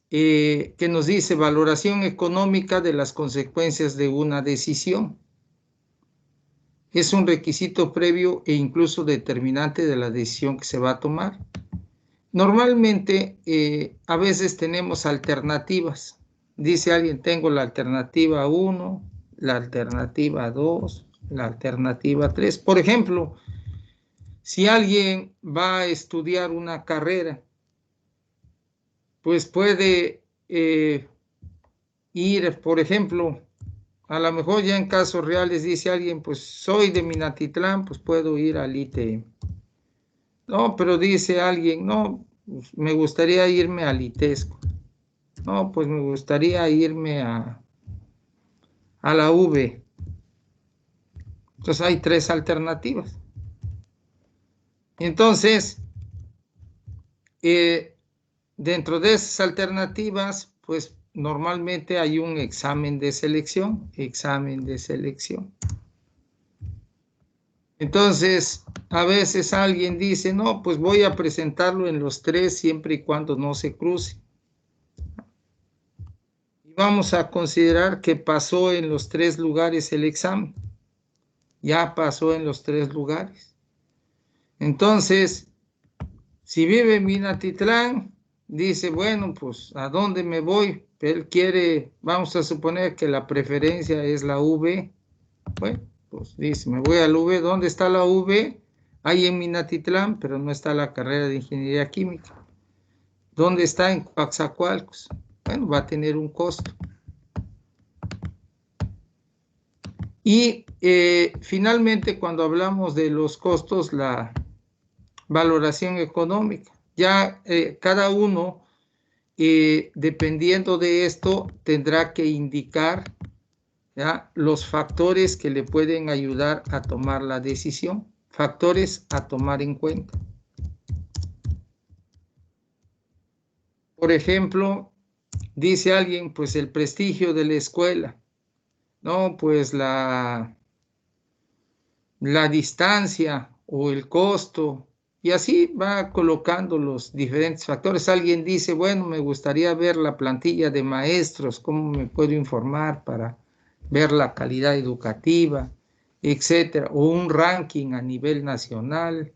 que nos dice valoración económica de las consecuencias de una decisión. Es un requisito previo e incluso determinante de la decisión que se va a tomar. Normalmente, a veces tenemos alternativas. Dice alguien, tengo la alternativa 1, la alternativa 2, la alternativa 3. Por ejemplo, si alguien va a estudiar una carrera, pues puede ir, por ejemplo, a lo mejor ya en casos reales dice alguien, pues soy de Minatitlán, pues puedo ir al ITM. No, pero dice alguien, no, pues me gustaría irme al ITESCO. No, pues me gustaría irme a la UV. Entonces hay 3 alternativas. Entonces, dentro de esas alternativas, pues normalmente hay un examen de selección. Entonces, a veces alguien dice, no, pues voy a presentarlo en los 3 siempre y cuando no se cruce. Y vamos a considerar que pasó en los 3 lugares el examen. Ya pasó en los 3 lugares. Entonces, si vive en Minatitlán, dice, bueno, pues, ¿a dónde me voy? Él quiere, vamos a suponer que la preferencia es la UV. Bueno, pues dice, me voy a la UV. ¿Dónde está la UV? Ahí en Minatitlán, pero no está la carrera de Ingeniería Química. ¿Dónde está? En Coatzacoalcos. Bueno, va a tener un costo. Y finalmente, cuando hablamos de los costos, la valoración económica. Ya cada uno, dependiendo de esto, tendrá que indicar, ¿ya?, los factores que le pueden ayudar a tomar la decisión, factores a tomar en cuenta. Por ejemplo, dice alguien, pues el prestigio de la escuela, no, pues la distancia o el costo, y así va colocando los diferentes factores. Alguien dice, bueno, me gustaría ver la plantilla de maestros, cómo me puedo informar para ver la calidad educativa, etcétera, o un ranking a nivel nacional,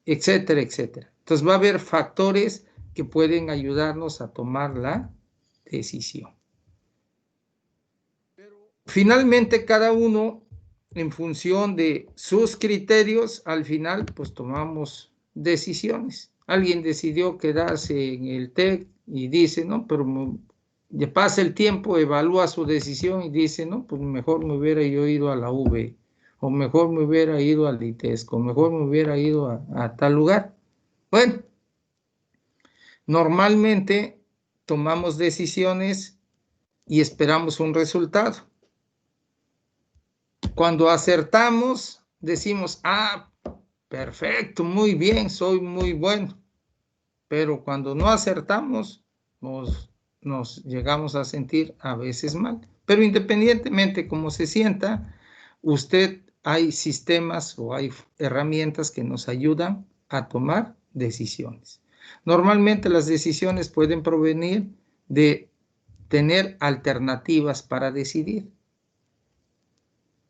etcétera, etcétera. Entonces va a haber factores que pueden ayudarnos a tomar la decisión. Finalmente, cada uno, en función de sus criterios, al final, pues tomamos decisiones. Alguien decidió quedarse en el TEC y dice, no, pero ya pasa el tiempo, evalúa su decisión y dice, no, pues mejor me hubiera yo ido a la UV, o mejor me hubiera ido al ITESCO, o mejor me hubiera ido a tal lugar. Bueno, normalmente tomamos decisiones y esperamos un resultado. Cuando acertamos, decimos, ah, perfecto, muy bien, soy muy bueno. Pero cuando no acertamos, nos llegamos a sentir a veces mal. Pero independientemente cómo se sienta, hay sistemas o hay herramientas que nos ayudan a tomar decisiones. Normalmente las decisiones pueden provenir de tener alternativas para decidir.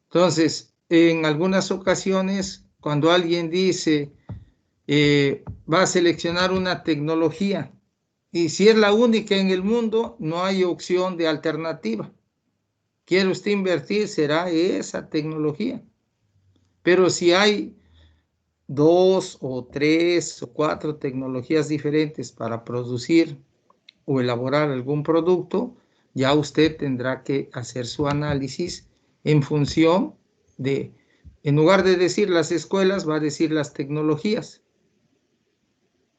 Entonces, en algunas ocasiones, cuando alguien dice, va a seleccionar una tecnología, y si es la única en el mundo, no hay opción de alternativa. ¿Quiere usted invertir? Será esa tecnología. Pero si hay 2 o 3 o 4 tecnologías diferentes para producir o elaborar algún producto, ya usted tendrá que hacer su análisis en función de, en lugar de decir las escuelas, va a decir las tecnologías,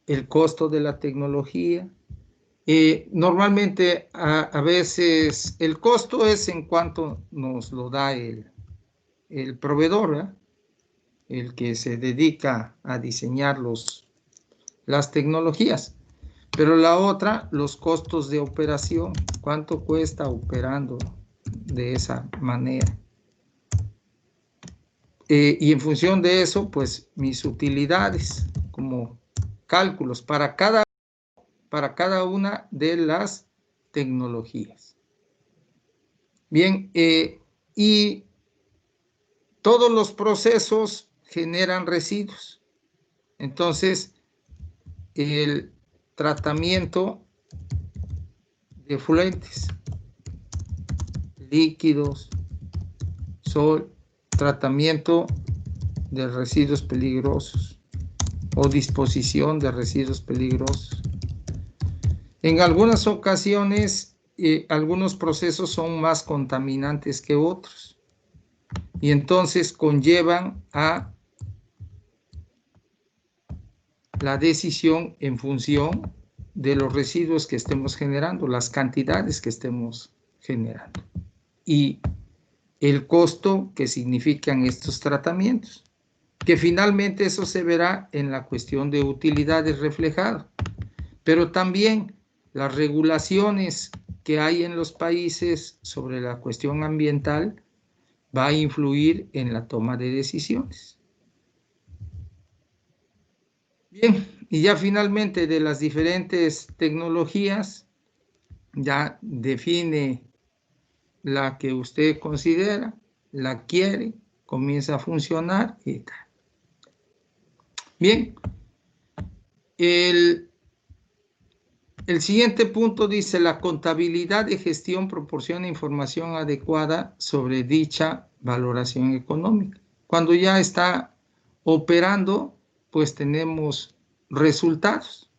el costo de la tecnología. Normalmente a veces el costo es en cuanto nos lo da el proveedor, ¿verdad?, el que se dedica a diseñar las tecnologías. Pero la otra, los costos de operación, cuánto cuesta operando de esa manera. Y en función de eso, pues mis utilidades como cálculos para cada para cada una de las tecnologías. Bien, y todos los procesos generan residuos. Entonces, el tratamiento de efluentes, líquidos, sol, tratamiento de residuos peligrosos o disposición de residuos peligrosos. En algunas ocasiones, algunos procesos son más contaminantes que otros y entonces conllevan a la decisión en función de los residuos que estemos generando, las cantidades que estemos generando y el costo que significan estos tratamientos, que finalmente eso se verá en la cuestión de utilidades reflejada, pero también las regulaciones que hay en los países sobre la cuestión ambiental va a influir en la toma de decisiones. Bien, y ya finalmente de las diferentes tecnologías, ya define la que usted considera, la quiere, comienza a funcionar y tal. Bien, el siguiente punto dice: la contabilidad de gestión proporciona información adecuada sobre dicha valoración económica. Cuando ya está operando, pues tenemos resultados.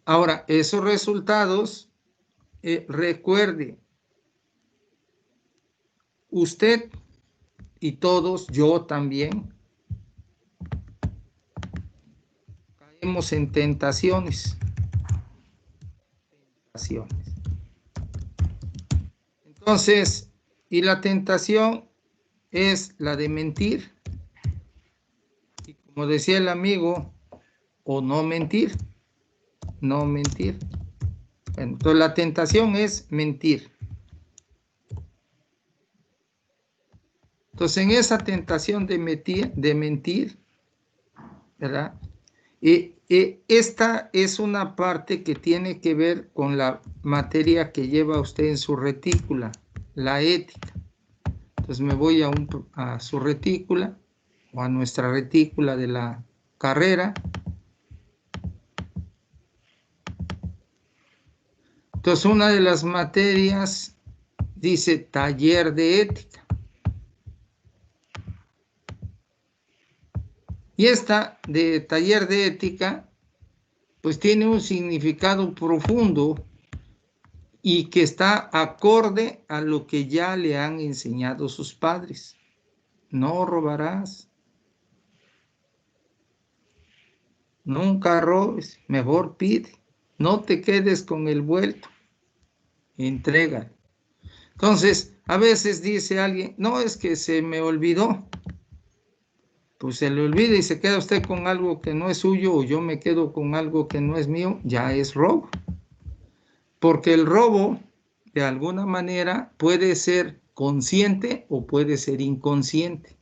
Ahora, esos resultados, recuerde, usted y todos, yo también, caemos en tentaciones. Entonces, y la tentación es la de mentir. Y como decía el amigo, o no mentir, no mentir. Bueno, entonces la tentación es mentir. Entonces, en esa tentación de mentir, ¿verdad? Esta es una parte que tiene que ver con la materia que lleva usted en su retícula, la ética. Entonces me voy a su retícula o a nuestra retícula de la carrera. Entonces una de las materias dice taller de ética. Y esta de taller de ética pues tiene un significado profundo y que está acorde a lo que ya le han enseñado sus padres. No robarás. Nunca robes, mejor pide. No te quedes con el vuelto. Entrega. Entonces, a veces dice alguien, no, es que se me olvidó. Pues se le olvida y se queda usted con algo que no es suyo, o yo me quedo con algo que no es mío, ya es robo. Porque el robo, de alguna manera, puede ser consciente o puede ser inconsciente.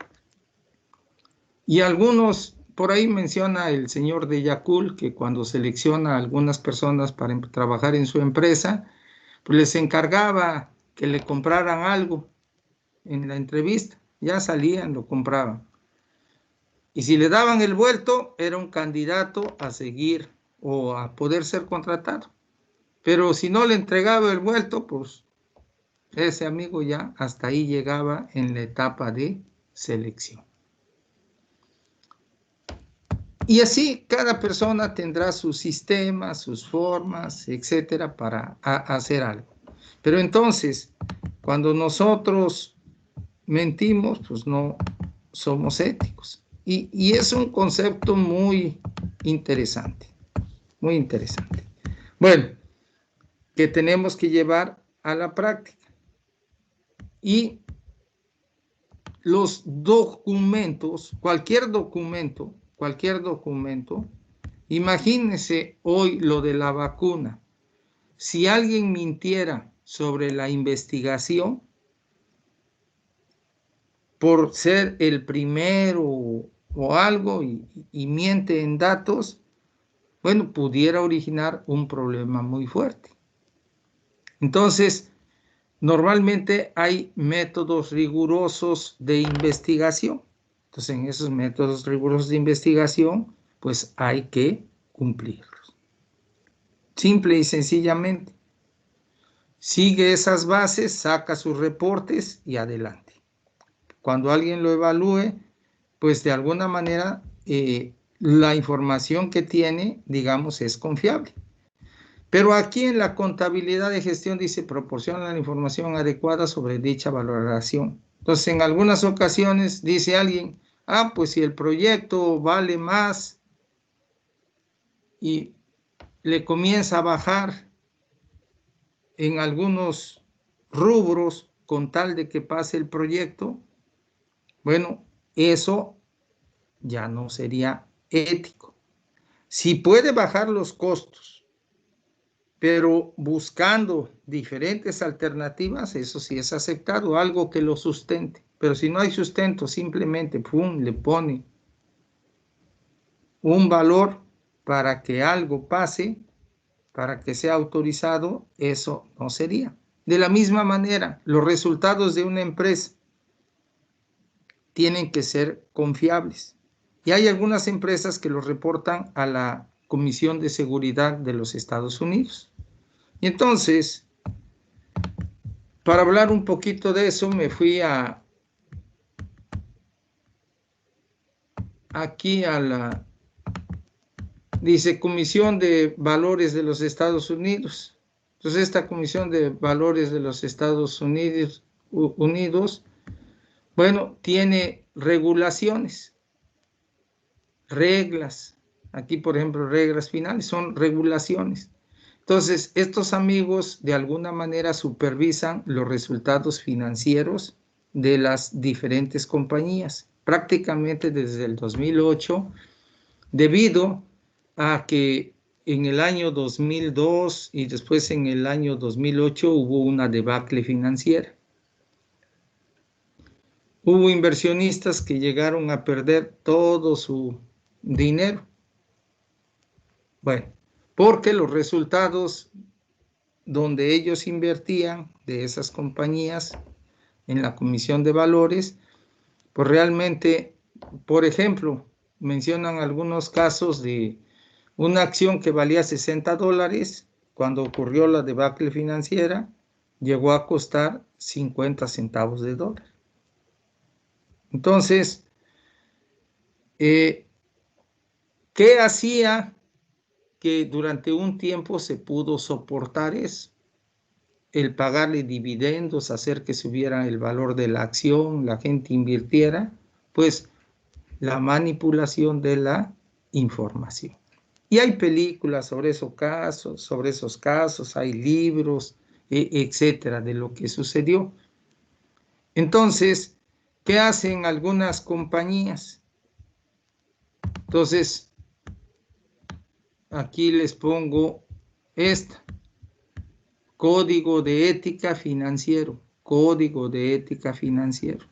Y algunos, por ahí menciona el señor de Yacul, que cuando selecciona a algunas personas para trabajar en su empresa, pues les encargaba que le compraran algo en la entrevista. Ya salían, lo compraban. Y si le daban el vuelto, era un candidato a seguir o a poder ser contratado. Pero si no le entregaba el vuelto, pues ese amigo ya hasta ahí llegaba en la etapa de selección. Y así cada persona tendrá sus sistemas, sus formas, etcétera, para hacer algo. Pero entonces, cuando nosotros mentimos, pues no somos éticos. Y es un concepto muy interesante, muy interesante. Bueno, que tenemos que llevar a la práctica. Y los documentos, cualquier documento, imagínense hoy lo de la vacuna. Si alguien mintiera sobre la investigación por ser el primero o algo y miente en datos, bueno, pudiera originar un problema muy fuerte. Entonces, normalmente hay métodos rigurosos de investigación. Entonces, en esos métodos rigurosos de investigación, pues hay que cumplirlos. Simple y sencillamente. Sigue esas bases, saca sus reportes y adelante. Cuando alguien lo evalúe, pues de alguna manera la información que tiene, digamos, es confiable. Pero aquí en la contabilidad de gestión dice proporciona la información adecuada sobre dicha valoración. Entonces, en algunas ocasiones dice alguien, pues si el proyecto vale más y le comienza a bajar en algunos rubros con tal de que pase el proyecto, bueno, eso ya no sería ético. Si puede bajar los costos, pero buscando diferentes alternativas, eso sí es aceptado, algo que lo sustente. Pero si no hay sustento, simplemente ¡pum!, le pone un valor para que algo pase, para que sea autorizado, eso no sería. De la misma manera, los resultados de una empresa tienen que ser confiables. Y hay algunas empresas que los reportan a la Comisión de Seguridad de los Estados Unidos. Y entonces, para hablar un poquito de eso, me fui aquí a la, dice, Comisión de Valores de los Estados Unidos. Entonces, esta Comisión de Valores de los Estados Unidos, bueno, tiene regulaciones, reglas. Aquí, por ejemplo, reglas finales son regulaciones. Entonces, estos amigos de alguna manera supervisan los resultados financieros de las diferentes compañías, prácticamente desde el 2008, debido a que en el año 2002 y después en el año 2008 hubo una debacle financiera. Hubo inversionistas que llegaron a perder todo su dinero. Bueno, porque los resultados donde ellos invertían de esas compañías en la Comisión de Valores, pues realmente, por ejemplo, mencionan algunos casos de una acción que valía $60, cuando ocurrió la debacle financiera, llegó a costar 50 centavos de dólar. Entonces, ¿qué hacía que durante un tiempo se pudo soportar eso? El pagarle dividendos, hacer que subiera el valor de la acción, la gente invirtiera, pues la manipulación de la información. Y hay películas sobre esos casos, hay libros, etcétera, de lo que sucedió. Entonces, ¿qué hacen algunas compañías? Entonces, aquí les pongo esta. Código de ética financiero. Código de ética financiero.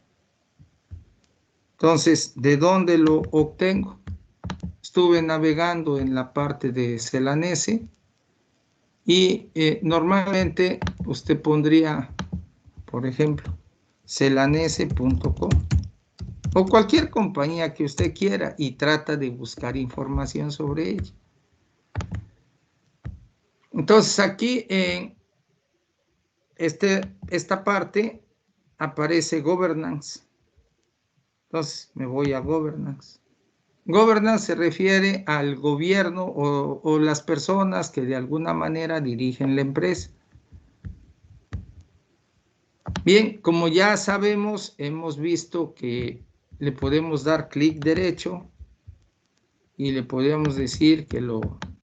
Entonces, ¿de dónde lo obtengo? Estuve navegando en la parte de Celanese y normalmente usted pondría, por ejemplo, celanese.com o cualquier compañía que usted quiera y trata de buscar información sobre ella. Entonces, aquí en esta parte aparece governance. Entonces, me voy a governance. Governance se refiere al gobierno o las personas que de alguna manera dirigen la empresa. Bien, como ya sabemos, hemos visto que le podemos dar clic derecho y le podemos decir que lo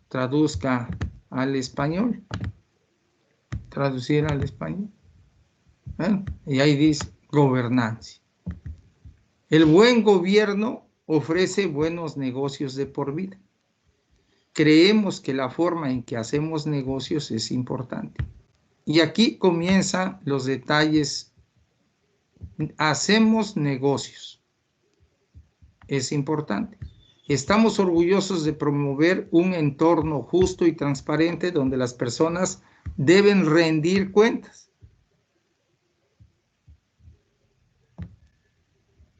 traduzca al español. Traducir al español. Y ahí dice gobernancia. El buen gobierno ofrece buenos negocios de por vida. Creemos que la forma en que hacemos negocios es importante. Y aquí comienzan los detalles. Hacemos negocios. Es importante. Estamos orgullosos de promover un entorno justo y transparente donde las personas deben rendir cuentas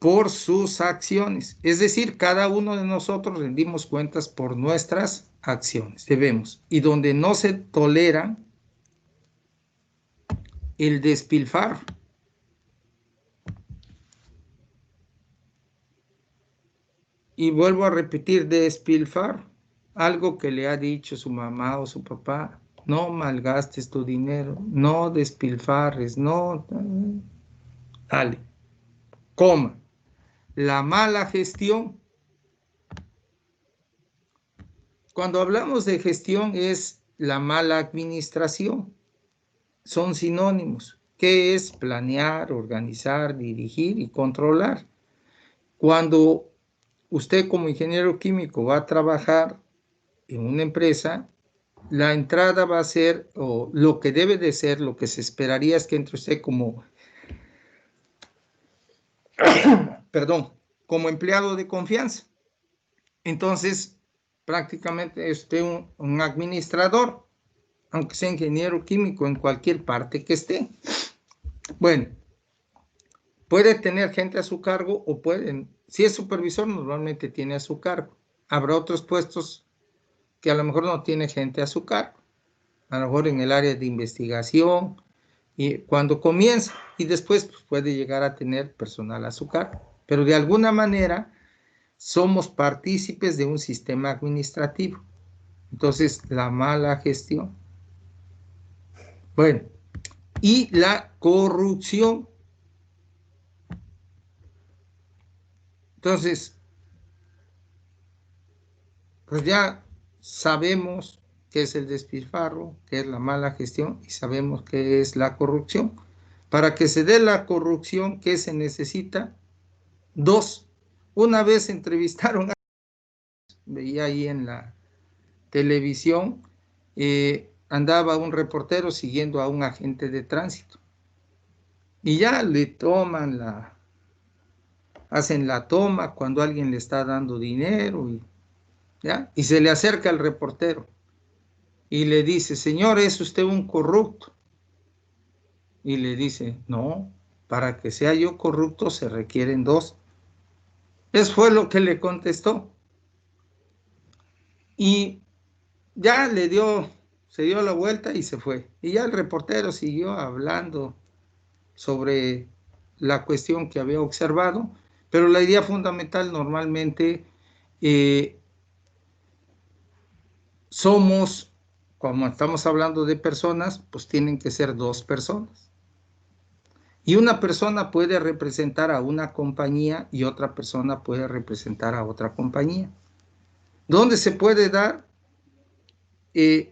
por sus acciones. Es decir, cada uno de nosotros rendimos cuentas por nuestras acciones, debemos. Y donde no se tolera el despilfarro. Y vuelvo a repetir, despilfarro. Algo que le ha dicho su mamá o su papá. No malgastes tu dinero, no despilfarres, no. Dale, coma. La mala gestión. Cuando hablamos de gestión es la mala administración. Son sinónimos. ¿Qué es? Planear, organizar, dirigir y controlar. Cuando usted como ingeniero químico va a trabajar en una empresa, la entrada va a ser, o lo que debe de ser, lo que se esperaría es que entre usted como, perdón, como empleado de confianza. Entonces, prácticamente es usted un administrador, aunque sea ingeniero químico en cualquier parte que esté. Bueno, puede tener gente a su cargo o pueden, si es supervisor, normalmente tiene a su cargo. Habrá otros puestos que a lo mejor no tiene gente a su cargo, a lo mejor en el área de investigación, y cuando comienza, y después pues, puede llegar a tener personal a su cargo. Pero de alguna manera somos partícipes de un sistema administrativo. Entonces, la mala gestión. Bueno, y la corrupción. Entonces, pues ya sabemos qué es el despilfarro, qué es la mala gestión y sabemos qué es la corrupción. Para que se dé la corrupción, ¿qué se necesita? Dos. Una vez entrevistaron, veía ahí en la televisión, andaba un reportero siguiendo a un agente de tránsito y ya le toman hacen la toma cuando alguien le está dando dinero y se le acerca el reportero y le dice, señor, ¿es usted un corrupto? Y le dice, no, para que sea yo corrupto se requieren dos. Eso fue lo que le contestó. Y ya se dio la vuelta y se fue. Y ya el reportero siguió hablando sobre la cuestión que había observado, pero la idea fundamental normalmente somos, como estamos hablando de personas, pues tienen que ser dos personas. Y una persona puede representar a una compañía y otra persona puede representar a otra compañía. ¿Dónde se puede dar? En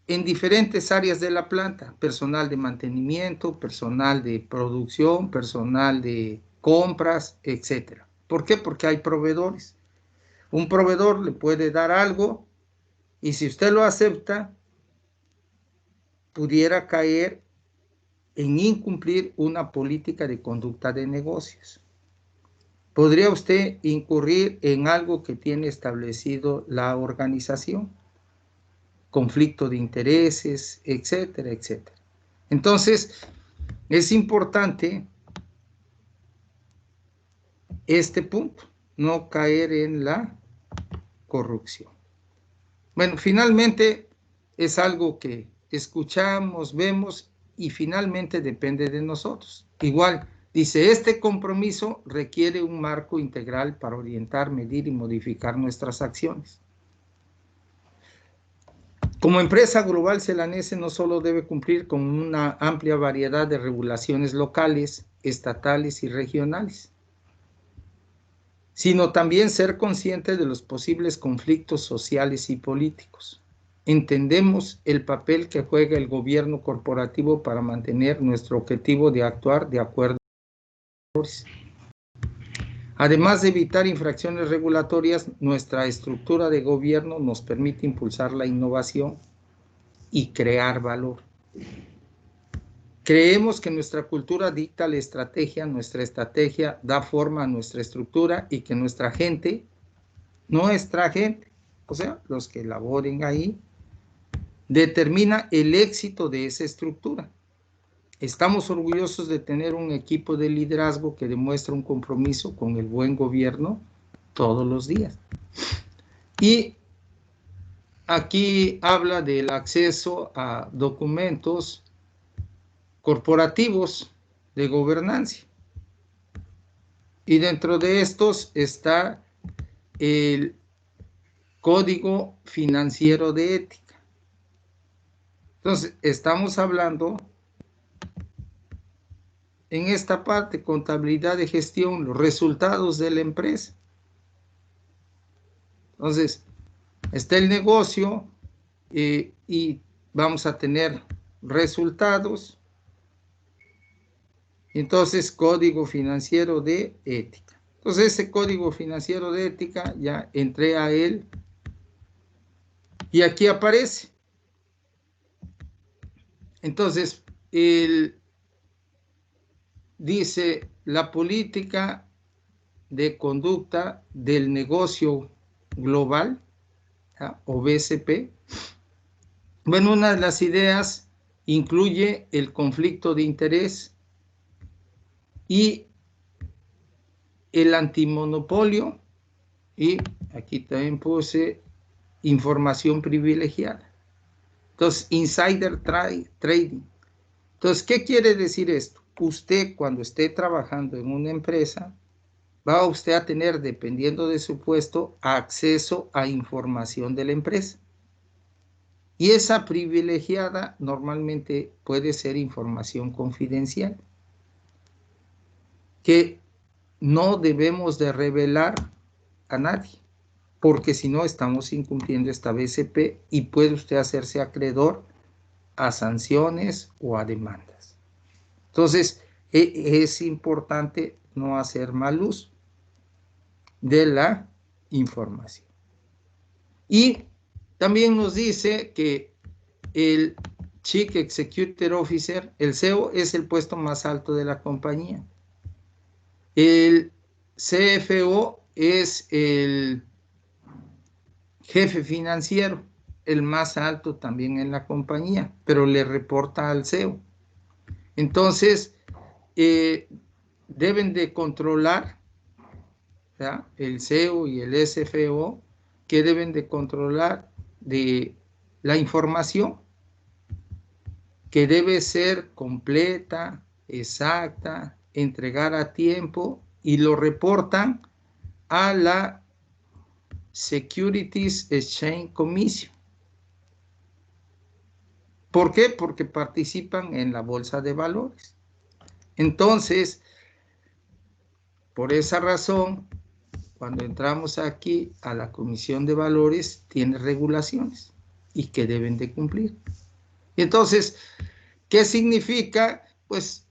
diferentes áreas de la planta, personal de mantenimiento, personal de producción, personal de compras, etc. ¿Por qué? Porque hay proveedores. Un proveedor le puede dar algo y si usted lo acepta, pudiera caer en incumplir una política de conducta de negocios. Podría usted incurrir en algo que tiene establecido la organización, conflicto de intereses, etcétera, etcétera. Entonces, es importante este punto, no caer en la corrupción. Bueno, finalmente es algo que escuchamos, vemos y finalmente depende de nosotros. Igual, dice, este compromiso requiere un marco integral para orientar, medir y modificar nuestras acciones. Como empresa global, Celanese no solo debe cumplir con una amplia variedad de regulaciones locales, estatales y regionales, sino también ser consciente de los posibles conflictos sociales y políticos. Entendemos el papel que juega el gobierno corporativo para mantener nuestro objetivo de actuar de acuerdo a los valores. Además de evitar infracciones regulatorias, nuestra estructura de gobierno nos permite impulsar la innovación y crear valor. creemos que nuestra cultura dicta la estrategia, nuestra estrategia da forma a nuestra estructura y que nuestra gente, o sea, los que laboren ahí, determina el éxito de esa estructura. Estamos orgullosos de tener un equipo de liderazgo que demuestra un compromiso con el buen gobierno todos los días. Y aquí habla del acceso a documentos corporativos de gobernanza. Y dentro de estos está el Código Financiero de Ética. Entonces, estamos hablando en esta parte, contabilidad de gestión, los resultados de la empresa. Entonces, está el negocio y vamos a tener resultados. Entonces, Código Financiero de Ética. Entonces, ese Código Financiero de Ética, ya entré a él y aquí aparece. Entonces, él dice la política de conducta del negocio global, ¿ya? O BCP. Bueno, una de las ideas incluye el conflicto de interés y el antimonopolio, y aquí también puse información privilegiada. Entonces, insider trading. Entonces, ¿qué quiere decir esto? Usted, cuando esté trabajando en una empresa, va usted a tener, dependiendo de su puesto, acceso a información de la empresa. Y esa privilegiada normalmente puede ser información confidencial, que no debemos de revelar a nadie, porque si no estamos incumpliendo esta BCP y puede usted hacerse acreedor a sanciones o a demandas. Entonces, es importante no hacer mal uso de la información. Y también nos dice que el Chief Executive Officer, el CEO, es el puesto más alto de la compañía. El CFO es el jefe financiero, el más alto también en la compañía, pero le reporta al CEO. Entonces, deben de controlar, ¿ya? El CEO y el SFO, que deben de controlar de la información, que debe ser completa, exacta, entregar a tiempo, y lo reportan a la Securities Exchange Commission. ¿Por qué? Porque participan en la bolsa de valores. Entonces, por esa razón, cuando entramos aquí a la Comisión de Valores, tiene regulaciones y que deben de cumplir. Y entonces, ¿qué significa? Pues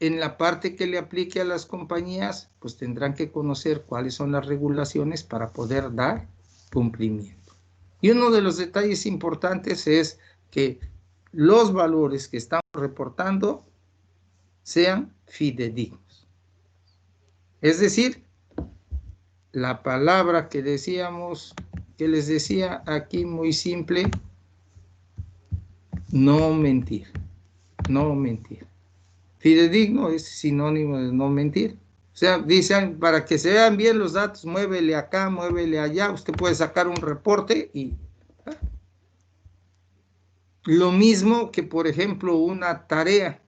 en la parte que le aplique a las compañías, pues tendrán que conocer cuáles son las regulaciones para poder dar cumplimiento. Y uno de los detalles importantes es que los valores que estamos reportando sean fidedignos. Es decir, la palabra que decíamos, que les decía aquí muy simple, no mentir, no mentir. Fidedigno es sinónimo de no mentir. O sea, dicen, para que se vean bien los datos, muévele acá, muévele allá. Usted puede sacar un reporte y... Lo mismo que, por ejemplo, una tarea.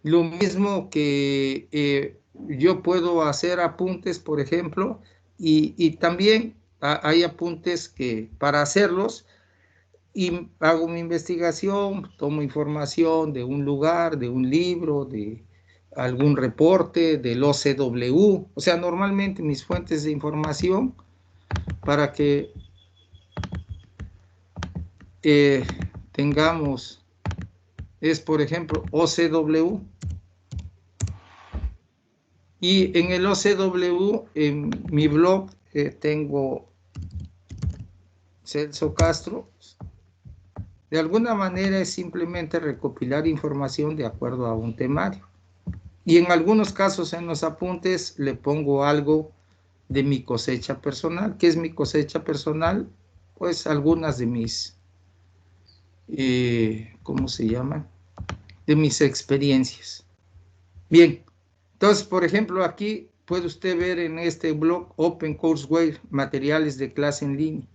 Lo mismo que yo puedo hacer apuntes, por ejemplo, y también hay apuntes que para hacerlos, y hago mi investigación, tomo información de un lugar, de un libro, de algún reporte, del OCW, o sea, normalmente mis fuentes de información para que tengamos, es por ejemplo OCW, y en el OCW, en mi blog, tengo Celso Castro, De alguna manera es simplemente recopilar información de acuerdo a un temario. Y en algunos casos en los apuntes le pongo algo de mi cosecha personal. ¿Qué es mi cosecha personal? Pues algunas de mis, ¿cómo se llaman? De mis experiencias. Bien, entonces, por ejemplo, aquí puede usted ver en este blog OpenCourseware, materiales de clase en línea.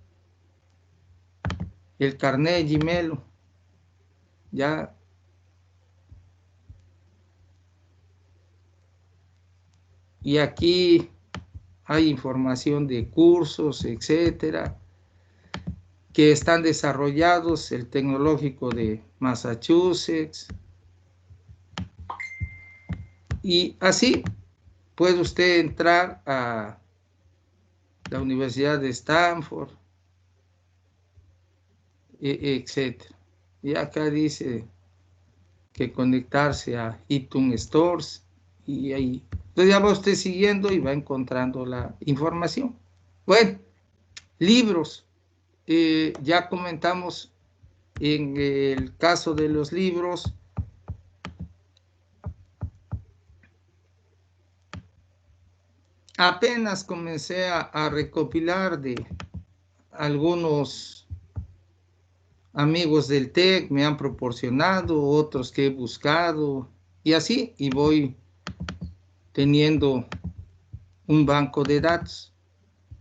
El Carnegie Mellon, ya. Y aquí hay información de cursos, etcétera, que están desarrollados, el Tecnológico de Massachusetts. Y así puede usted entrar a la Universidad de Stanford, etcétera. Y acá dice que conectarse a iTunes Stores y ahí. Entonces ya va usted siguiendo y va encontrando la información. Bueno, libros. Ya comentamos en el caso de los libros. Apenas comencé a recopilar de algunos amigos del TEC, me han proporcionado, otros que he buscado, y así, y voy teniendo un banco de datos.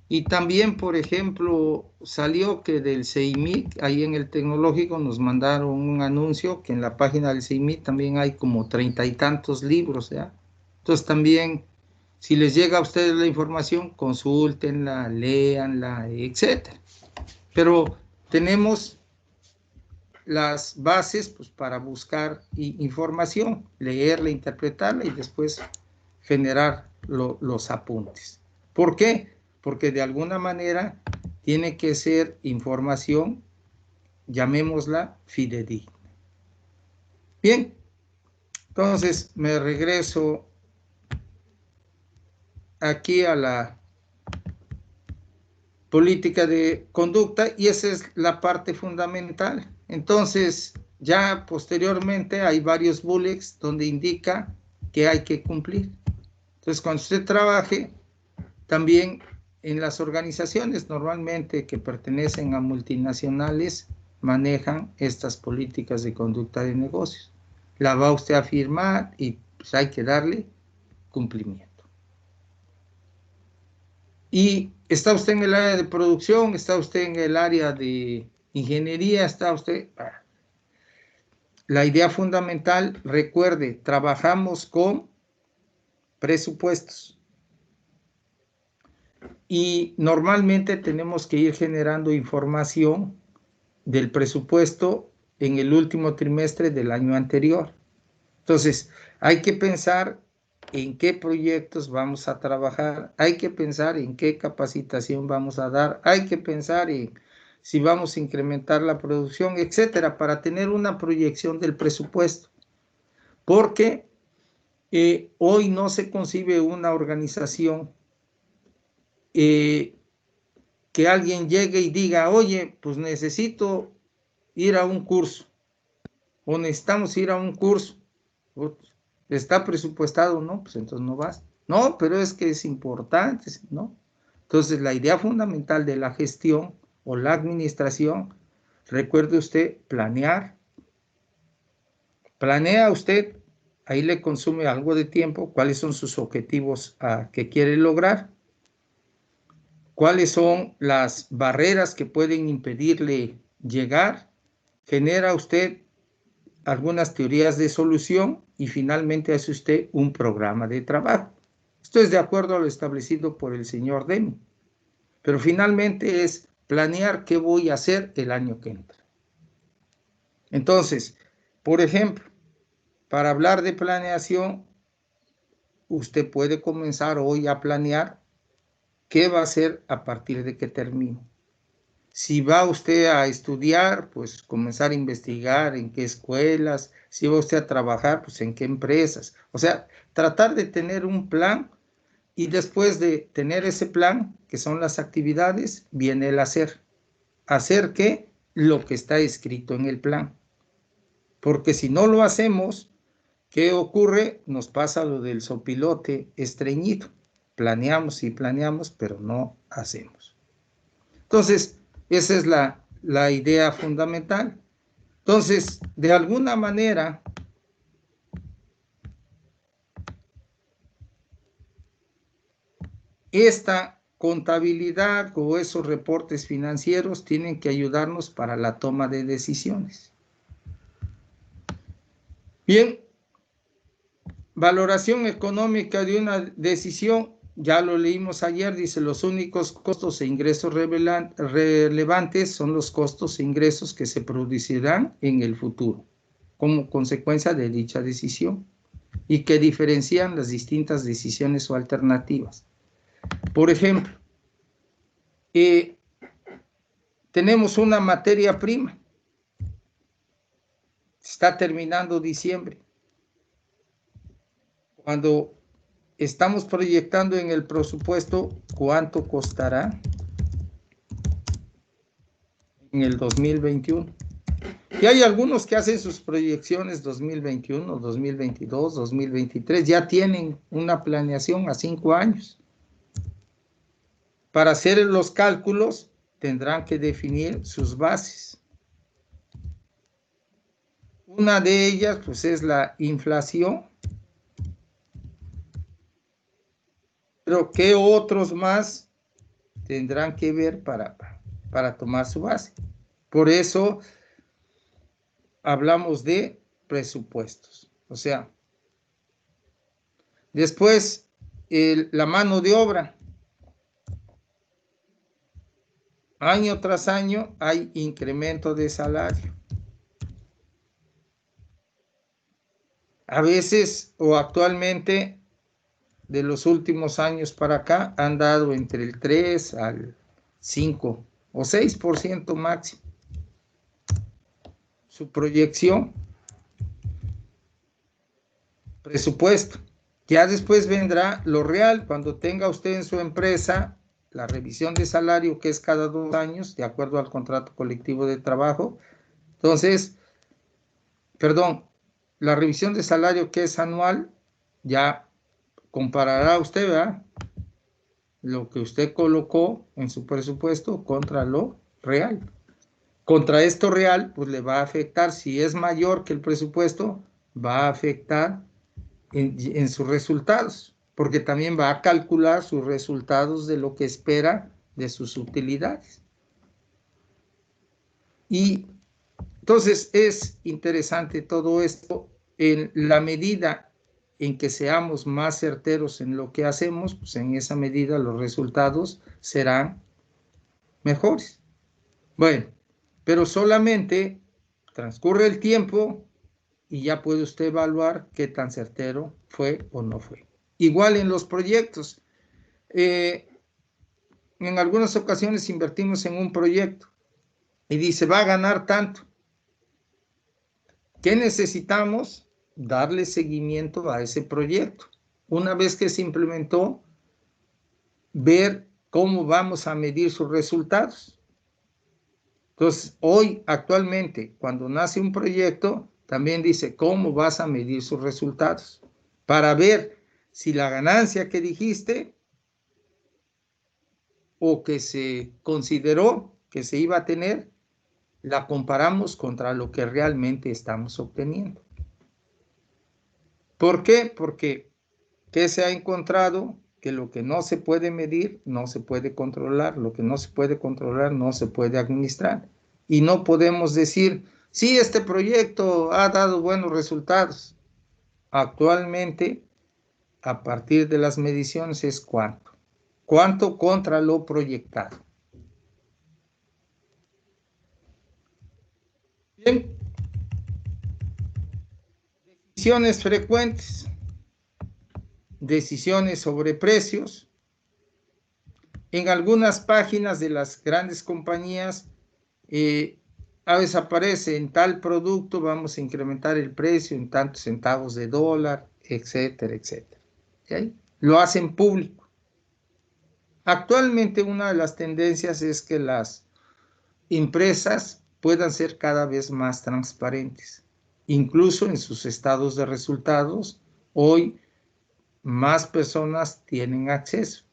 Y también, por ejemplo, salió que del CEIMIC, ahí en el tecnológico, nos mandaron un anuncio que en la página del CEIMIC también hay como 30 y tantos libros, ¿ya? Entonces también, si les llega a ustedes la información, consúltenla, léanla, etcétera. Pero tenemos las bases pues, para buscar información, leerla, interpretarla y después generar los apuntes. ¿Por qué? Porque de alguna manera tiene que ser información, llamémosla fidedigna. Bien, entonces me regreso aquí a la política de conducta y esa es la parte fundamental. Entonces, ya posteriormente hay varios bullets donde indica que hay que cumplir. Entonces, cuando usted trabaje, también en las organizaciones normalmente que pertenecen a multinacionales, manejan estas políticas de conducta de negocios. La va usted a firmar y pues hay que darle cumplimiento. Y está usted en el área de producción, está usted en el área de ingeniería, está usted... La idea fundamental, recuerde, trabajamos con presupuestos. Y normalmente tenemos que ir generando información del presupuesto en el último trimestre del año anterior. Entonces, hay que pensar en qué proyectos vamos a trabajar, hay que pensar en qué capacitación vamos a dar, hay que pensar en si vamos a incrementar la producción, etcétera, para tener una proyección del presupuesto. Porque hoy no se concibe una organización que alguien llegue y diga, oye, pues necesito ir a un curso, o necesitamos ir a un curso, está presupuestado, ¿no? Pues entonces no vas. No, pero es que es importante, ¿no? Entonces la idea fundamental de la gestión o la administración, recuerde usted planear. Planea usted, ahí le consume algo de tiempo, cuáles son sus objetivos que quiere lograr, cuáles son las barreras que pueden impedirle llegar, genera usted algunas teorías de solución y finalmente hace usted un programa de trabajo. Esto es de acuerdo a lo establecido por el señor Deming, pero finalmente es planear qué voy a hacer el año que entra. Entonces, por ejemplo, para hablar de planeación, usted puede comenzar hoy a planear qué va a hacer a partir de que termine. Si va usted a estudiar, pues comenzar a investigar en qué escuelas, si va usted a trabajar, pues en qué empresas. O sea, tratar de tener un plan y después de tener ese plan, que son las actividades, viene el hacer. ¿Hacer qué? lo que está escrito en el plan. Porque si no lo hacemos, ¿qué ocurre? Nos pasa lo del sopilote estreñido. Planeamos y planeamos, pero no hacemos. Entonces, esa es la idea fundamental. Entonces, de alguna manera, esta contabilidad o esos reportes financieros tienen que ayudarnos para la toma de decisiones. Bien, valoración económica de una decisión, ya lo leímos ayer, dice los únicos costos e ingresos relevantes son los costos e ingresos que se producirán en el futuro como consecuencia de dicha decisión y que diferencian las distintas decisiones o alternativas. Por ejemplo, tenemos una materia prima, está terminando diciembre. Cuando estamos proyectando en el presupuesto cuánto costará en el 2021. Y hay algunos que hacen sus proyecciones 2021, 2022, 2023, ya tienen una planeación a 5 años. Para hacer los cálculos tendrán que definir sus bases. Una de ellas pues es la inflación. Pero ¿qué otros más tendrán que ver para tomar su base? Por eso hablamos de presupuestos. O sea, después la mano de obra. Año tras año hay incremento de salario. A veces o actualmente de los últimos años para acá han dado entre el 3 al 5 o 6% máximo. Su proyección, presupuesto. Ya después vendrá lo real, cuando tenga usted en su empresa la revisión de salario, que es cada 2 años, de acuerdo al contrato colectivo de trabajo. Entonces, la revisión de salario que es anual, ya comparará usted, ¿verdad?, lo que usted colocó en su presupuesto contra lo real. Contra esto real, pues le va a afectar, si es mayor que el presupuesto, va a afectar en sus resultados, porque también va a calcular sus resultados de lo que espera de sus utilidades. Y entonces es interesante todo esto. En la medida en que seamos más certeros en lo que hacemos, pues en esa medida los resultados serán mejores. Bueno, pero solamente transcurre el tiempo y ya puede usted evaluar qué tan certero fue o no fue. Igual en los proyectos. En algunas ocasiones invertimos en un proyecto y dice, va a ganar tanto. ¿Qué necesitamos? Darle seguimiento a ese proyecto. Una vez que se implementó, ver cómo vamos a medir sus resultados. Entonces, hoy, actualmente, cuando nace un proyecto, también dice cómo vas a medir sus resultados, para ver si la ganancia que dijiste o que se consideró que se iba a tener, la comparamos contra lo que realmente estamos obteniendo. ¿Por qué? Porque ¿qué se ha encontrado? Que lo que no se puede medir no se puede controlar, lo que no se puede controlar no se puede administrar. Y no podemos decir, sí, este proyecto ha dado buenos resultados. Actualmente, a partir de las mediciones es cuánto. ¿Cuánto contra lo proyectado? Bien. Decisiones frecuentes. Decisiones sobre precios. En algunas páginas de las grandes compañías, a veces aparece en tal producto vamos a incrementar el precio en tantos centavos de dólar, etcétera, etcétera. ¿Sí? Lo hacen público. Actualmente una de las tendencias es que las empresas puedan ser cada vez más transparentes. Incluso en sus estados de resultados, hoy más personas tienen acceso.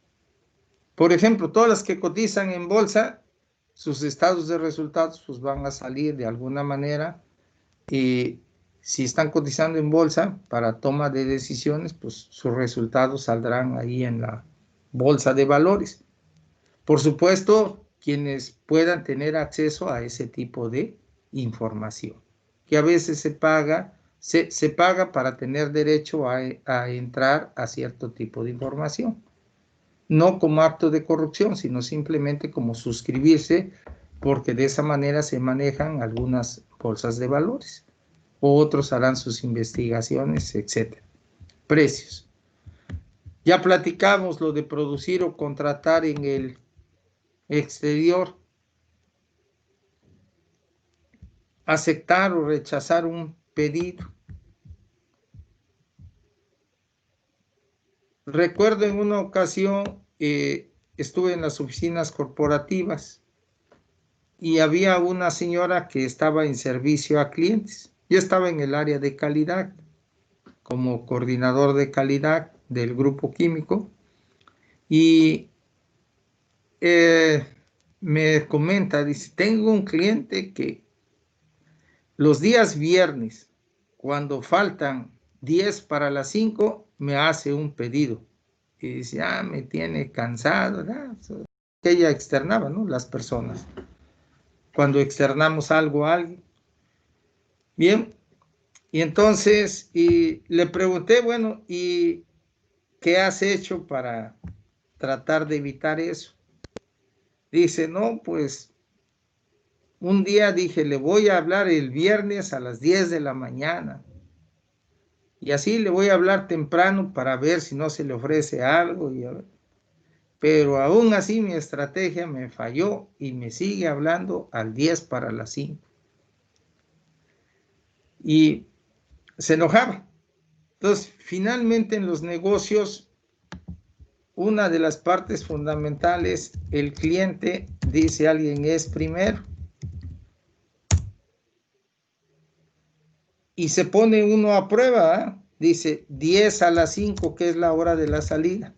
Por ejemplo, todas las que cotizan en bolsa, sus estados de resultados pues van a salir de alguna manera. Y si están cotizando en bolsa para toma de decisiones, pues sus resultados saldrán ahí en la bolsa de valores. Por supuesto, quienes puedan tener acceso a ese tipo de información, que a veces se paga para tener derecho a entrar a cierto tipo de información. No como acto de corrupción, sino simplemente como suscribirse, porque de esa manera se manejan algunas bolsas de valores. Otros harán sus investigaciones, etc. Precios. Ya platicamos lo de producir o contratar en el exterior. Aceptar o rechazar un pedido. Recuerdo en una ocasión estuve en las oficinas corporativas y había una señora que estaba en servicio a clientes. Yo estaba en el área de calidad como coordinador de calidad del grupo químico y me comenta, dice, tengo un cliente que los días viernes, cuando faltan 10 para las 5, me hace un pedido. Y dice, me tiene cansado. Que ella externaba, ¿no? Las personas. Cuando externamos algo a alguien. Bien. Y entonces, le pregunté, bueno, ¿y qué has hecho para tratar de evitar eso? Dice, no, pues un día dije, le voy a hablar el viernes a las 10 de la mañana. Y así le voy a hablar temprano para ver si no se le ofrece algo. Pero aún así mi estrategia me falló y me sigue hablando al 10 para las 5. Y se enojaba. Entonces, finalmente en los negocios, una de las partes fundamentales, el cliente, dice alguien, es primero. Y se pone uno a prueba, ¿eh? Dice 10 a las 5, que es la hora de la salida.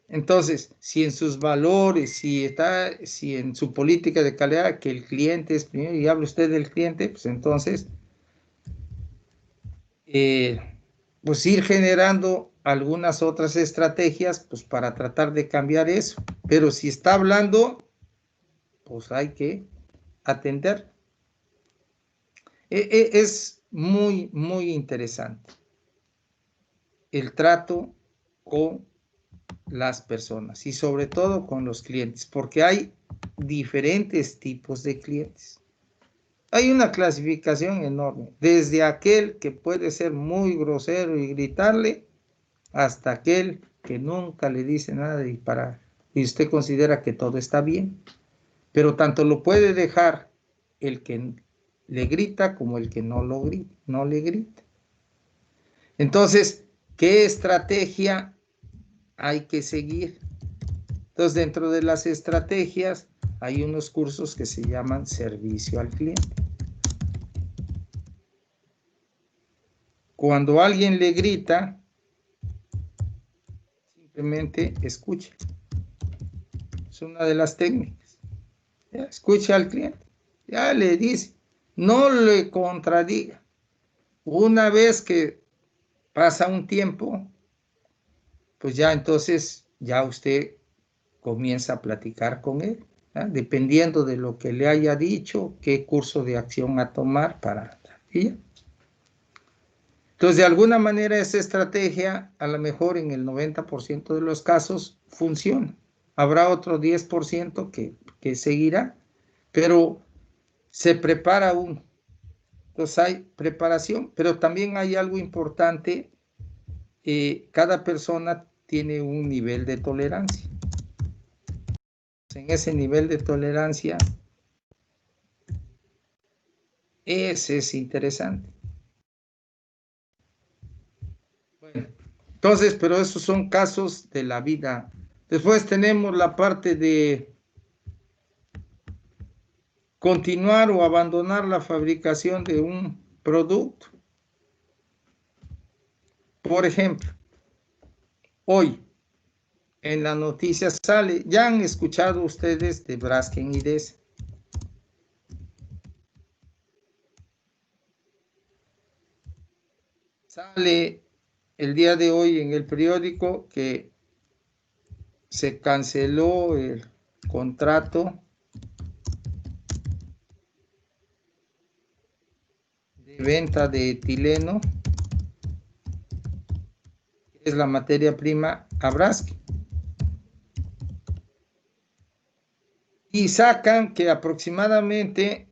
Entonces, si en sus valores, si en su política de calidad, que el cliente es primero, y habla usted del cliente, pues entonces, pues ir generando algunas otras estrategias, pues para tratar de cambiar eso. Pero si está hablando, pues hay que atender. Es muy, muy interesante el trato con las personas y sobre todo con los clientes, porque hay diferentes tipos de clientes. Hay una clasificación enorme, desde aquel que puede ser muy grosero y gritarle, hasta aquel que nunca le dice nada y usted considera que todo está bien. Pero tanto lo puede dejar el que le grita como el que no le grita. Entonces, ¿qué estrategia hay que seguir? Entonces, dentro de las estrategias hay unos cursos que se llaman servicio al cliente. Cuando alguien le grita, simplemente escuche. Es una de las técnicas. Ya, escuche al cliente. Ya le dice, no le contradiga. Una vez que pasa un tiempo, pues ya entonces ya usted comienza a platicar con él, ¿eh? Dependiendo de lo que le haya dicho, qué curso de acción a tomar para ella. Entonces, de alguna manera esa estrategia, a lo mejor en el 90% de los casos, funciona. Habrá otro 10% que seguirá, pero se prepara uno. Entonces hay preparación, pero también hay algo importante. Cada persona tiene un nivel de tolerancia. En ese nivel de tolerancia, ese es interesante. Bueno, entonces, pero esos son casos de la vida Después tenemos la parte de continuar o abandonar la fabricación de un producto. Por ejemplo, hoy en la noticia sale, ya han escuchado ustedes de Braskem Idesa. Sale el día de hoy en el periódico que se canceló el contrato de venta de etileno, que es la materia prima a Braskem. Y sacan que aproximadamente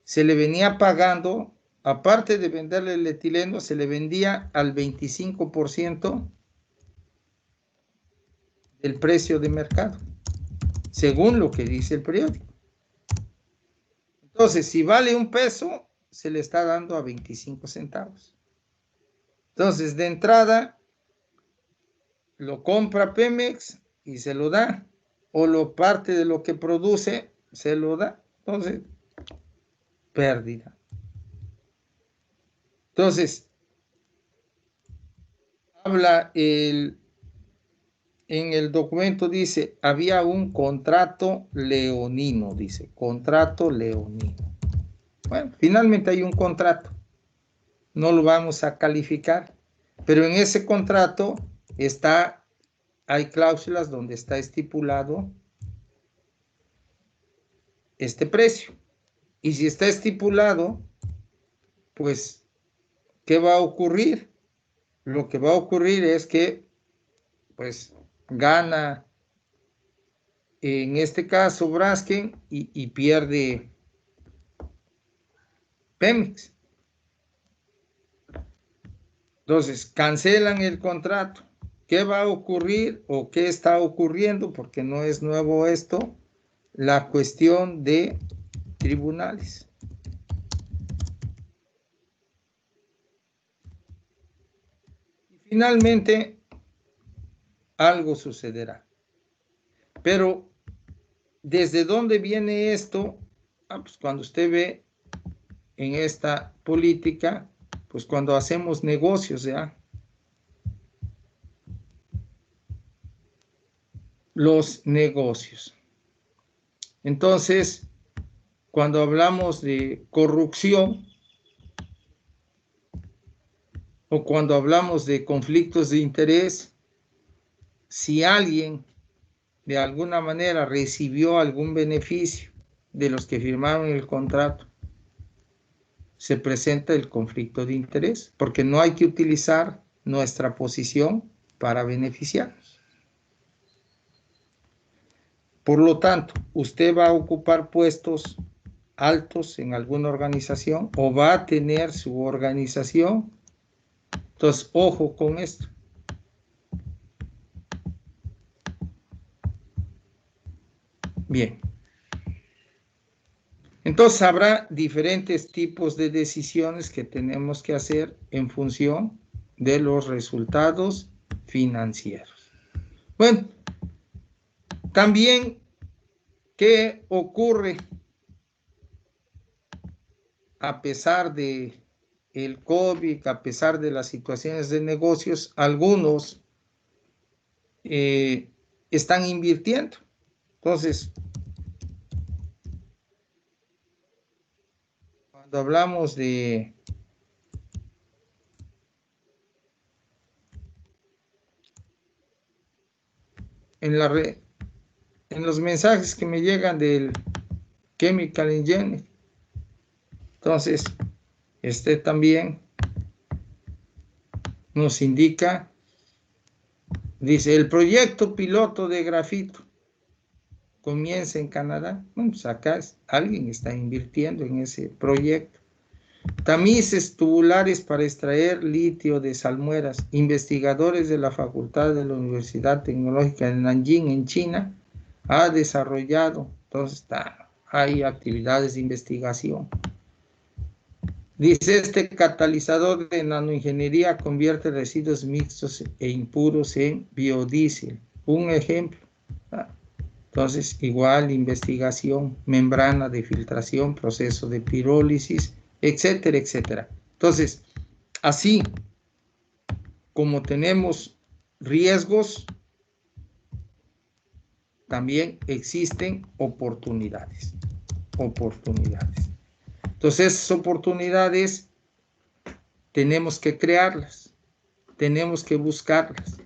se le venía pagando, aparte de venderle el etileno, se le vendía al 25% del precio de mercado, según lo que dice el periódico. Entonces, si vale $1, se le está dando a 25 centavos. Entonces, de entrada, lo compra Pemex y se lo da, o lo parte de lo que produce, se lo da. Entonces, pérdida. Entonces, habla en el documento, dice, había un contrato leonino, dice, contrato leonino. Bueno, finalmente hay un contrato, no lo vamos a calificar, pero en ese contrato hay cláusulas donde está estipulado este precio. Y si está estipulado, pues, ¿qué va a ocurrir? Lo que va a ocurrir es que, pues, gana, en este caso, Braskem y pierde Pemex. Entonces, cancelan el contrato. ¿Qué va a ocurrir o qué está ocurriendo? Porque no es nuevo esto, la cuestión de tribunales. Y finalmente, algo sucederá. Pero, ¿desde dónde viene esto? Pues cuando usted ve en esta política, pues cuando hacemos negocios, ¿ya? Los negocios. Entonces, cuando hablamos de corrupción o cuando hablamos de conflictos de interés, si alguien de alguna manera recibió algún beneficio de los que firmaron el contrato, se presenta el conflicto de interés, porque no hay que utilizar nuestra posición para beneficiarnos. Por lo tanto, usted va a ocupar puestos altos en alguna organización o va a tener su organización. Entonces, ojo con esto. Bien. Entonces, habrá diferentes tipos de decisiones que tenemos que hacer en función de los resultados financieros. Bueno, también, ¿qué ocurre a pesar de el COVID, a pesar de las situaciones de negocios? Algunos están invirtiendo. Entonces, cuando hablamos de en los mensajes que me llegan del Chemical Engineering, entonces, este también nos indica, dice, el proyecto piloto de grafito comienza en Canadá. Bueno, pues acá alguien está invirtiendo en ese proyecto. Tamices tubulares para extraer litio de salmueras. Investigadores de la Facultad de la Universidad Tecnológica de Nanjing, en China, ha desarrollado. Entonces, hay actividades de investigación. Dice, este catalizador de nanoingeniería convierte residuos mixtos e impuros en biodiesel. un ejemplo. Entonces, igual investigación, membrana de filtración, proceso de pirólisis, etcétera, etcétera. Entonces, así como tenemos riesgos, también existen oportunidades. Entonces, esas oportunidades tenemos que crearlas, tenemos que buscarlas.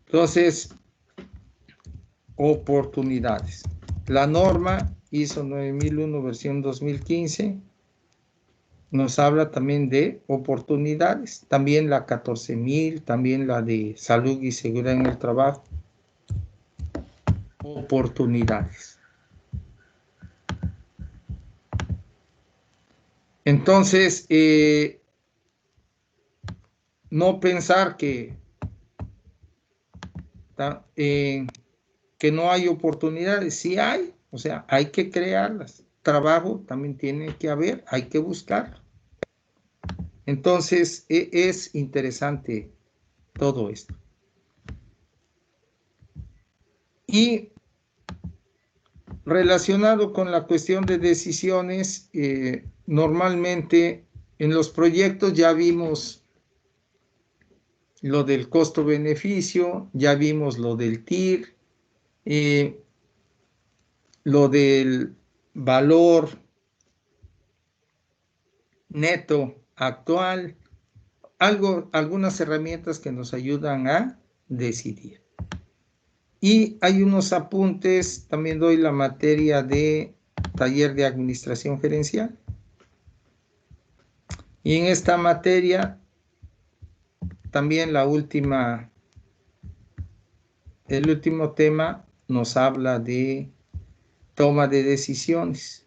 Entonces, oportunidades. La norma ISO 9001 versión 2015 nos habla también de oportunidades, también la 14.000, también la de salud y seguridad en el trabajo. Oportunidades. Entonces, no pensar que no hay oportunidades, sí hay, o sea, hay que crearlas. Trabajo también tiene que haber, hay que buscar. Entonces, es interesante todo esto. Y relacionado con la cuestión de decisiones, normalmente en los proyectos ya vimos lo del costo-beneficio, ya vimos lo del TIR, lo del valor neto actual, algunas herramientas que nos ayudan a decidir. Y hay unos apuntes, también doy la materia de taller de administración gerencial. Y en esta materia, también el último tema nos habla de toma de decisiones.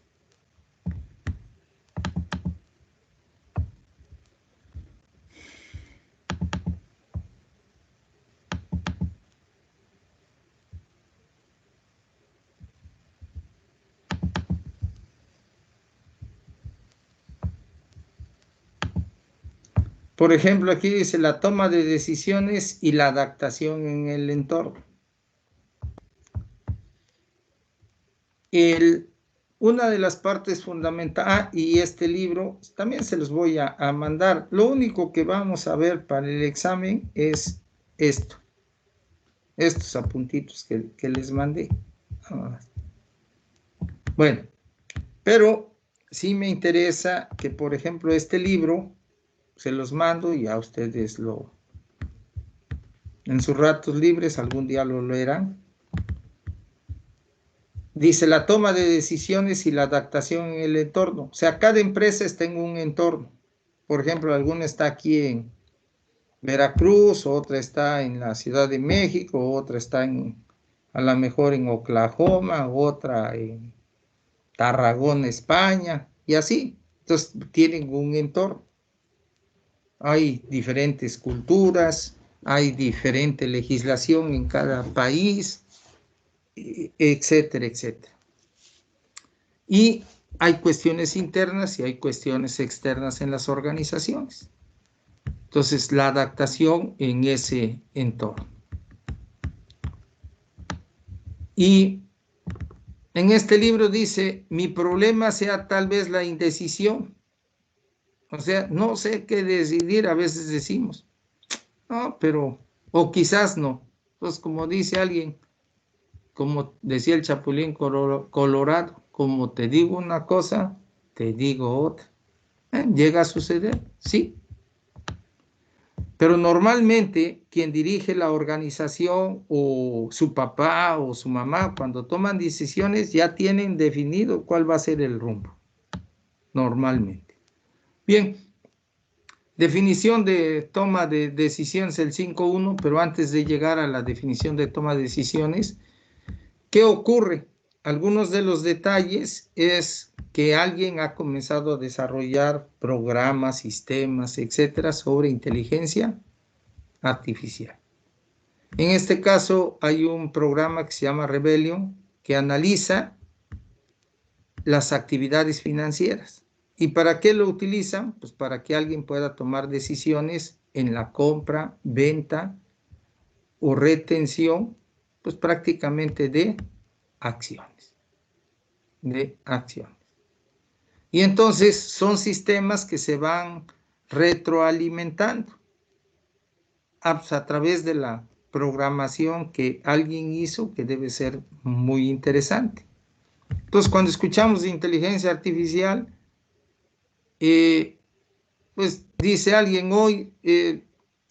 Por ejemplo, aquí dice la toma de decisiones y la adaptación en el entorno. Una de las partes fundamentales, y este libro también se los voy a mandar. Lo único que vamos a ver para el examen es estos apuntitos que les mandé. Bueno, pero sí me interesa que, por ejemplo, este libro se los mando y a ustedes en sus ratos libres algún día lo leerán. Dice la toma de decisiones y la adaptación en el entorno. O sea, cada empresa está en un entorno. Por ejemplo, alguna está aquí en Veracruz, otra está en la Ciudad de México, otra está a lo mejor en Oklahoma, otra en Tarragona, España, y así. Entonces, tienen un entorno. Hay diferentes culturas, hay diferente legislación en cada país, etcétera, etcétera. Y hay cuestiones internas y hay cuestiones externas en las organizaciones. Entonces, la adaptación en ese entorno. Y en este libro dice, mi problema sea tal vez la indecisión. O sea, no sé qué decidir, a veces decimos. No, pero, o quizás no. Entonces, como dice alguien, como decía el Chapulín Colorado, como te digo una cosa, te digo otra. ¿Llega a suceder? Sí. Pero normalmente quien dirige la organización o su papá o su mamá, cuando toman decisiones, ya tienen definido cuál va a ser el rumbo. Normalmente. Bien, definición de toma de decisiones, el 5.1, pero antes de llegar a la definición de toma de decisiones, ¿qué ocurre? Algunos de los detalles es que alguien ha comenzado a desarrollar programas, sistemas, etcétera, sobre inteligencia artificial. En este caso hay un programa que se llama Rebellion que analiza las actividades financieras. ¿Y para qué lo utilizan? Pues para que alguien pueda tomar decisiones en la compra, venta o retención, pues prácticamente de acciones. Y entonces son sistemas que se van retroalimentando a través de la programación que alguien hizo, que debe ser muy interesante. Entonces, cuando escuchamos de inteligencia artificial, pues dice alguien hoy,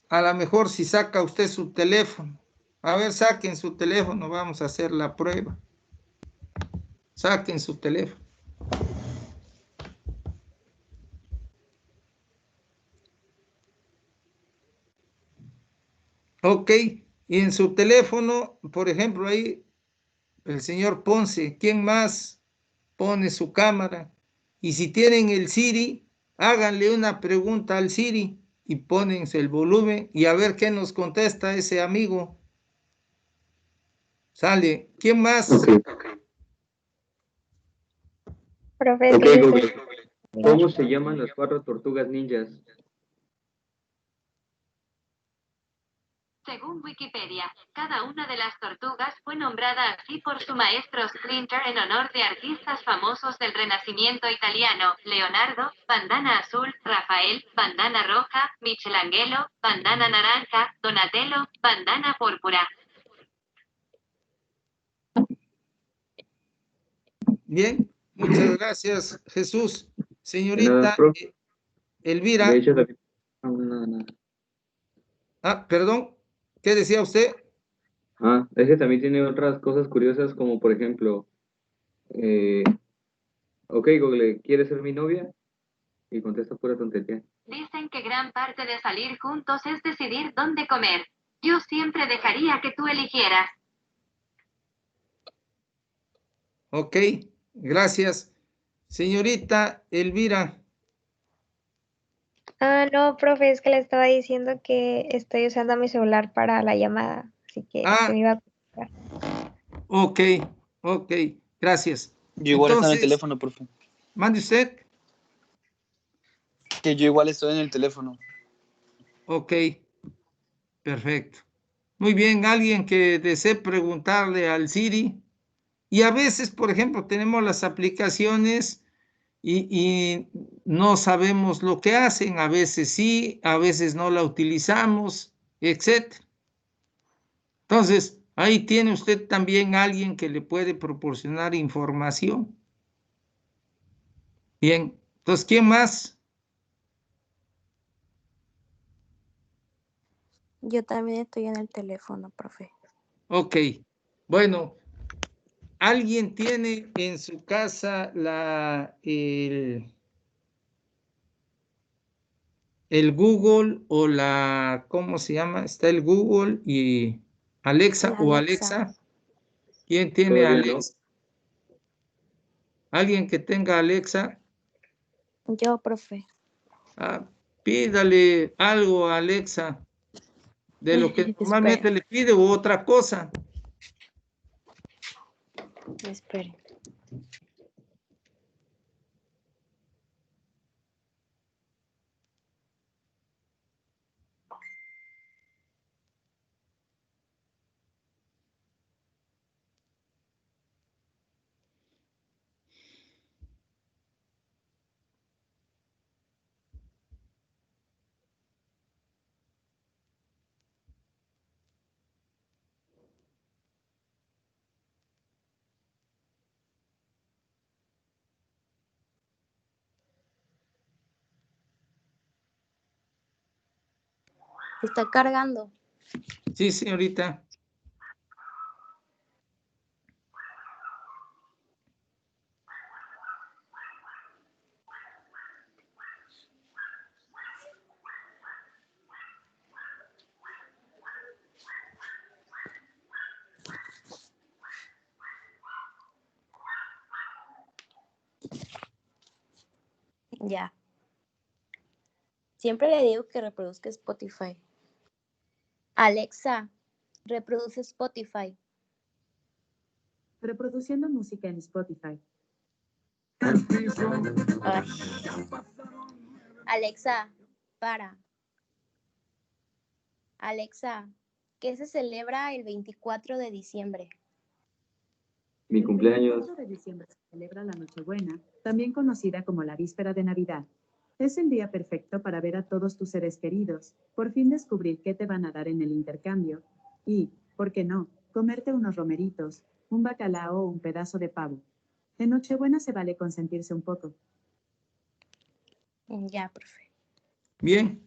a lo mejor si saca usted su teléfono, a ver, saquen su teléfono, vamos a hacer la prueba. Saquen su teléfono. Ok, y en su teléfono, por ejemplo, ahí el señor Ponce, ¿quién más pone su cámara? Y si tienen el Siri, háganle una pregunta al Siri y pónense el volumen y a ver qué nos contesta ese amigo. Sale, ¿quién más? Okay. Profe, Okay, Google. ¿Cómo se llaman las 4 tortugas ninjas? Según Wikipedia, cada una de las tortugas fue nombrada así por su maestro Splinter en honor de artistas famosos del Renacimiento italiano: Leonardo, bandana azul; Rafael, bandana roja; Michelangelo, bandana naranja; Donatello, bandana púrpura. Bien, muchas gracias, Jesús. Nada, Señorita profe. Elvira. De hecho, también... nada. Perdón, ¿qué decía usted? Es que también tiene otras cosas curiosas, como por ejemplo, ok, Google, ¿quieres ser mi novia? Y contesta pura tontería. Dicen que gran parte de salir juntos es decidir dónde comer. Yo siempre dejaría que tú eligieras. Ok, gracias. Señorita Elvira. No, profe, es que le estaba diciendo que estoy usando mi celular para la llamada, así que me iba a contestar. Ok, gracias. Yo igual estoy en el teléfono, profe. ¿Mande usted? Que yo igual estoy en el teléfono. Ok, perfecto. Muy bien, alguien que desee preguntarle al Siri. Y a veces, por ejemplo, tenemos las aplicaciones y no sabemos lo que hacen. A veces sí, a veces no la utilizamos, etc. Entonces, ahí tiene usted también alguien que le puede proporcionar información. Bien, entonces, ¿quién más? Yo también estoy en el teléfono, profe. Ok, bueno, ¿alguien tiene en su casa el Google o ¿cómo se llama? Está el Google y Alexa La o Alexa. Alexa. ¿Quién tiene Todavía Alexa? ¿Alguien que tenga Alexa? Yo, profe. Pídale algo a Alexa de lo que normalmente Espere, le pide u otra cosa. espere. Está cargando. Sí, señorita. Ya. Siempre le digo que reproduzca Spotify. Alexa, reproduce Spotify. Reproduciendo música en Spotify. Ay. Alexa, para. Alexa, ¿Qué se celebra el 24 de diciembre? Mi cumpleaños. El 24 de diciembre se celebra la Nochebuena, también conocida como la víspera de Navidad. Es el día perfecto para ver a todos tus seres queridos, por fin descubrir qué te van a dar en el intercambio y, ¿por qué no?, comerte unos romeritos, un bacalao o un pedazo de pavo. En Nochebuena se vale consentirse un poco. Ya, profe. Bien,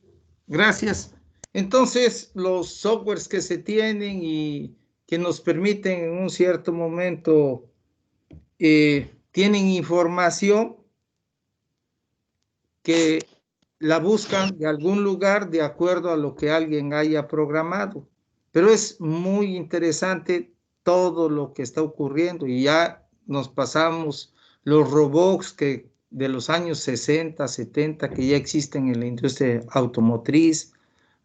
gracias. Entonces, los softwares que se tienen y que nos permiten en un cierto momento tienen información que la buscan de algún lugar de acuerdo a lo que alguien haya programado. Pero es muy interesante todo lo que está ocurriendo y ya nos pasamos los robots que de los años 60, 70 que ya existen en la industria automotriz,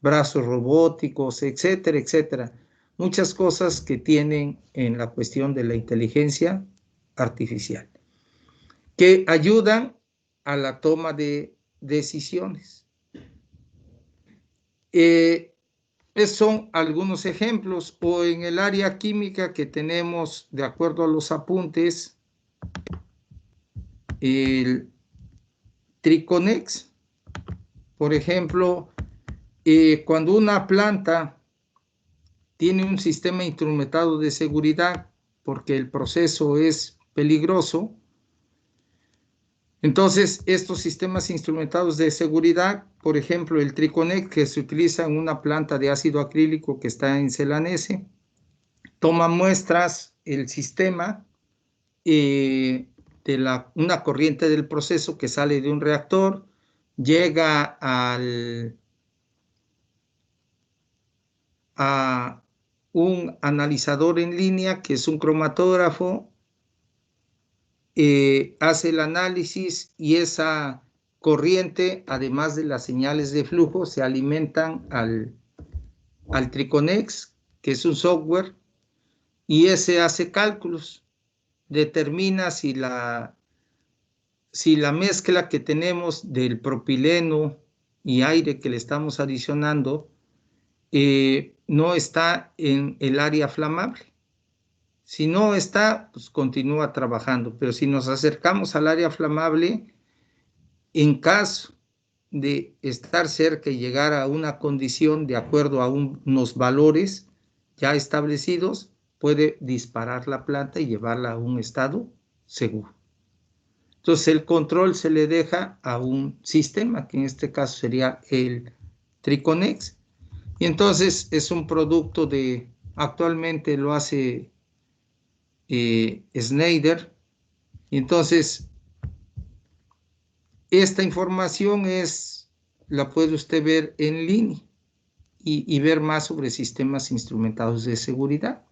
brazos robóticos, etcétera, etcétera. Muchas cosas que tienen en la cuestión de la inteligencia artificial, que ayudan a la toma de decisiones. Son algunos ejemplos, o en el área química que tenemos, de acuerdo a los apuntes, el Triconex, por ejemplo, cuando una planta tiene un sistema instrumentado de seguridad, porque el proceso es peligroso, entonces estos sistemas instrumentados de seguridad, por ejemplo el Triconex, que se utiliza en una planta de ácido acrílico que está en Celanese, toma muestras el sistema de una corriente del proceso que sale de un reactor, llega a un analizador en línea que es un cromatógrafo, hace el análisis y esa corriente, además de las señales de flujo, se alimentan al Triconex, que es un software, y ese hace cálculos, determina si la mezcla que tenemos del propileno y aire que le estamos adicionando no está en el área flamable. Si no está, pues continúa trabajando, pero si nos acercamos al área flamable, en caso de estar cerca y llegar a una condición de acuerdo a unos valores ya establecidos, puede disparar la planta y llevarla a un estado seguro. Entonces el control se le deja a un sistema, que en este caso sería el Triconex, y entonces es un producto actualmente lo hace Schneider, y entonces esta información la puede usted ver en línea y ver más sobre sistemas instrumentados de seguridad.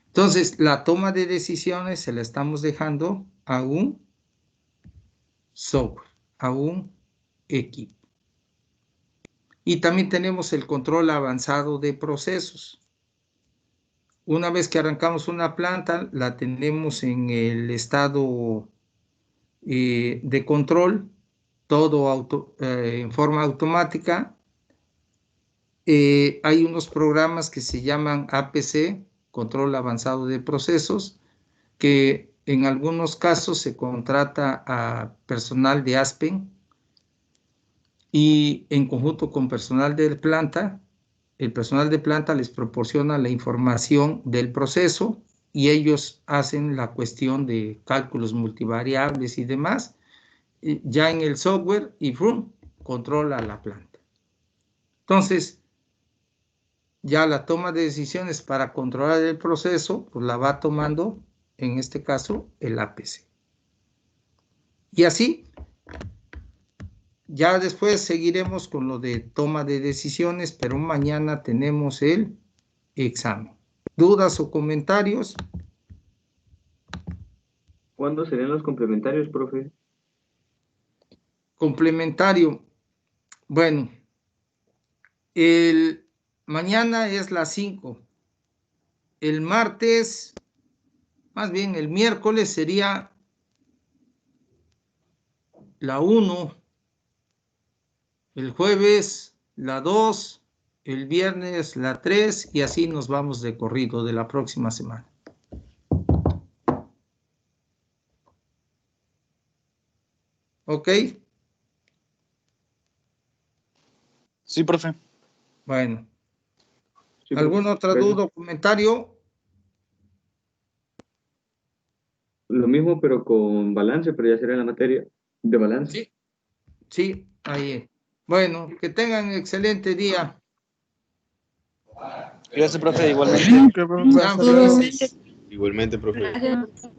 Entonces, la toma de decisiones se la estamos dejando a un software, a un equipo. Y también tenemos el control avanzado de procesos. Una vez que arrancamos una planta, la tenemos en el estado de control, todo en forma automática. Hay unos programas que se llaman APC, Control Avanzado de Procesos, que en algunos casos se contrata a personal de Aspen y en conjunto con personal de planta, el personal de planta les proporciona la información del proceso y ellos hacen la cuestión de cálculos multivariables y demás, ya en el software, y controla la planta. Entonces, ya la toma de decisiones para controlar el proceso, pues la va tomando, en este caso, el APC. Y así, ya después seguiremos con lo de toma de decisiones, pero mañana tenemos el examen. ¿Dudas o comentarios? ¿Cuándo serían los complementarios, profe? Complementario. Bueno, mañana es las 5. El martes, más bien el miércoles sería la 1. El jueves la 2, el viernes la 3 y así nos vamos de corrido de la próxima semana. ¿Ok? Sí, profe. Bueno. Sí, ¿Alguna otra profe. duda o comentario? Lo mismo, pero con balance, pero ya sería la materia de balance. Sí. Sí, ahí. Bueno, que tengan excelente día. Gracias, profe, igualmente. Sean felices. Igualmente, profe. Gracias.